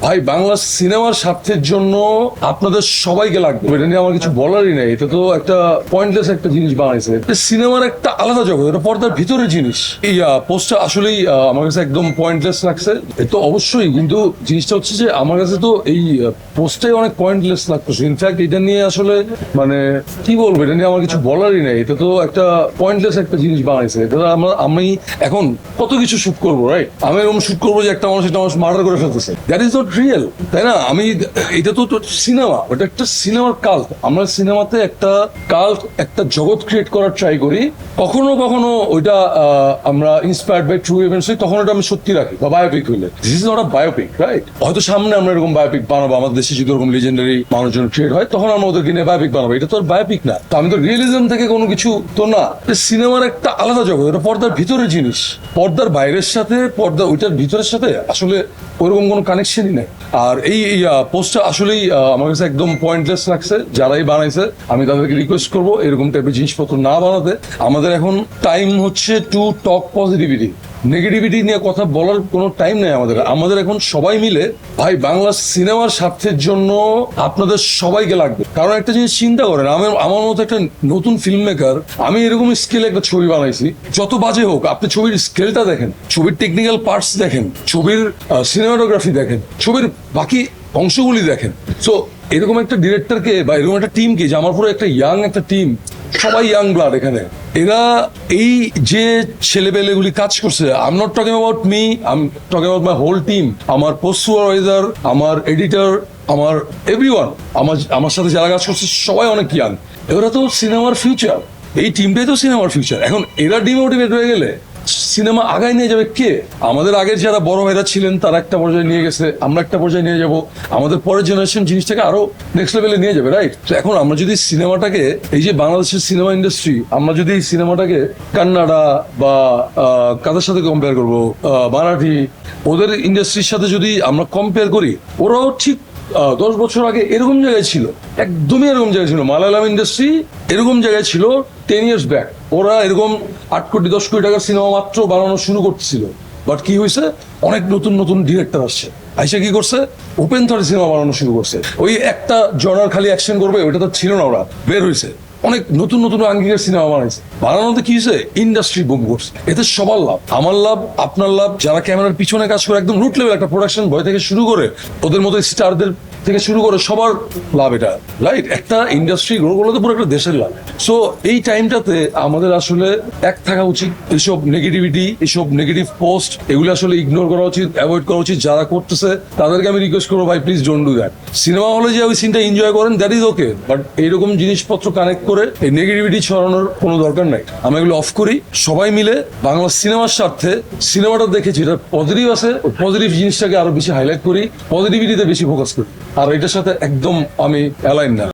ভাই বাংলা সিনেমার স্বার্থের জন্য আপনাদের সবাইকে লাগবে, এটা নিয়ে আমার কিছু বলারই নেই। এটা তো একটা পয়েন্টলেস একটা জিনিস বানাইছে। সিনেমার একটা আলাদা জগৎ, এটা পর্দার ভিতরের জিনিস। এই পোস্টটা আসলেই আমার কাছে একদম পয়েন্টলেস লাগছে। তো অবশ্যই, কিন্তু জিনিসটা হচ্ছে যে আমার কাছে তো এই পোস্টটাই অনেক পয়েন্টলেস লাগতেছে। ইনফ্যাক্ট এটা নিয়ে আসলে মানে কি বলবো, এটা নিয়ে আমার কিছু বলারই নেই। এটা তো একটা পয়েন্টলেস একটা জিনিস বানাইছে। এটা আমি এখন কত কিছু শুট করবো, রাইট? আমি এরকম শুট করবো যে একটা মানুষ মার্ডার করে ফেলতেছে, দ্যাট ইজ নট রিয়েল, তাই না? এটা তো সিনেমা, ওটা একটা সিনেমার কাল্ট। আমরা সিনেমাতে একটা কাল্ট, একটা জগৎ ক্রিয়েট করার ট্রাই করি। কখনো কখনো ওইটা আমরা ইন্সপায়ার্ড বাই ট্রু ইভেন্টস হই, তখন ওটা আমি সত্যি রাখি। বা বায়োপিক হইলে, this is not a biopic, right? হয়তো সামনে আমরা এরকম বায়োপিক বানাবো, আমাদের দেশে যদি এরকম লিজেন্ডারি মানুষজন ক্রিয়েট হয়, তখন আমরা ওদেরকে নিয়ে বায়োপিক বানাবো। এটা তো আর বায়োপিক না। তো আমি তো রিয়েলিজম থেকে কোনো কিছু তো না। সিনেমার একটা আলাদা জগৎ, এটা পর্দার ভিতরের জিনিস। পর্দার বাইরের সাথে ওইটার ভিতরের সাথে আসলে ওইরকম কোনো কানেকশনই নেই। আর এই পোস্টটা আসলেই আমার কাছে একদম পয়েন্টলেস লাগছে। যারাই বানাইছে আমি তাদেরকে রিকোয়েস্ট করবো এরকম টাইপের জিনিসপত্র না বানাতে। আমাদের এখন টাইম হচ্ছে টু টক পজিটিভিটি। নেগেটিভিটি নিয়ে কথা বলার কোনো টাইম নেই আমাদের এখন সবাই মিলে ভাই বাংলা সিনেমার স্বার্থের জন্য আপনাদের সবাইকে লাগবে। কারণ একটা জিনিস চিন্তা করেন, আমার মতো একটা নতুন ফিল্ম মেকার, আমি এরকম স্কেলে একটা ছবি বানাইছি। যত বাজে হোক, আপনি ছবির স্কেলটা দেখেন, ছবির টেকনিক্যাল পার্টস দেখেন, ছবির সিনেমাটোগ্রাফি দেখেন, ছবির বাকি অংশগুলি দেখেন। সো এরকম একটা ডিরেক্টরকে বা এরকম একটা টিমকে, যে আমার পুরো একটা ইয়াং একটা টিম, সবাই ইয়াং ব্লাড এখানে, এরা এই যে ছেলেপেলেগুলি কাজ করছে, I am not talking about me, I am talking about my whole team. আমার পোস্ট সুপারভাইজার, আমার এডিটর, আমার এভরিওয়ান, আমার সাথে যারা কাজ করছে সবাই অনেক ইয়াং। এরা তো সিনেমার ফিউচার, এই টিমটাই তো সিনেমার ফিউচার। এখন এরা ডিমোটিভেট হয়ে গেলে সিনেমা আগায় নিয়ে যাবে কে? আমাদের আগের যারা বড় ভাইরা ছিলেন তারা একটা পর্যায়ে নিয়ে গেছে, আমরা একটা পর্যায়ে নিয়ে যাব, আমাদের পরের জেনারেশন জিনিসটাকে আরো নেক্সট লেভেলে নিয়ে যাবে, রাইট? তো এখন আমরা যদি সিনেমাটাকে, এই যে বাংলাদেশের সিনেমা ইন্ডাস্ট্রি, আমরা যদি এই সিনেমাটাকে কান্নাডা বা কাদের সাথে কম্পেয়ার করবো, মারাঠি, ওদের ইন্ডাস্ট্রির সাথে যদি আমরা কম্পেয়ার করি, ওরাও ঠিক 10 বছর আগে এরকম জায়গায় ছিল, একদমই এরকম জায়গায় ছিল। মালায়ালাম ইন্ডাস্ট্রি এরকম জায়গায় ছিল 10 years ব্যাক। ওরা এরকম 8 কোটি 10 কোটি টাকার সিনেমা মাত্র বানানো শুরু করতেছিল। বাট কি হয়েছে, অনেক নতুন নতুন ডিরেক্টর আসছে, আইসা কি করছে, ওপেন থট সিনেমা বানানো শুরু করছে। ওই একটা জনার খালি অ্যাকশন করবে, ওইটা তো ছিল না। ওরা বের হয়েছে, অনেক নতুন নতুন আঙ্গিকের সিনেমা বানাইছে। বানানোতে কি হয়েছে, ইন্ডাস্ট্রি বুম করছে। এতে সবার লাভ, আমার লাভ, আপনার লাভ, যারা ক্যামেরার পিছনে কাজ করে, একদম রুট লেভেল একটা প্রোডাকশন বয় থেকে শুরু করে ওদের মতো স্টারদের থেকে শুরু করে সবার লাভ এটা, রাইট? একটা ইন্ডাস্ট্রি গ্রো করলে তো পুরো একটা দেশের লাভ। সো এই টাইমটাতে আমাদের আসলে এক থাকা উচিত। এইসব নেগেটিভিটি, এইসব নেগেটিভ পোস্ট, এগুলো আসলে ইগনোর করা উচিত, অ্যাভয়েড করা উচিত। যারা করতেছে তাদেরকে আমি রিকোয়েস্ট করবো, ভাই please don't do that. Cinema হলে যে ওই সিনটা এনজয় করেন, দ্যাট ইজ ওকে, বাট এইরকম জিনিসপত্র কানেক্ট করে এই নেগেটিভিটি ছড়ানোর কোনো দরকার নাই। আমরা এগুলো অফ করি, সবাই মিলে বাংলা সিনেমার স্বার্থে সিনেমাটা দেখে যেটা পজিটিভ আছে, পজিটিভ জিনিসটাকে আরো বেশি হাইলাইট করি, পজিটিভিটিতে বেশি ফোকাস করি। আর এটার সাথে একদম আমি অ্যালাইন না।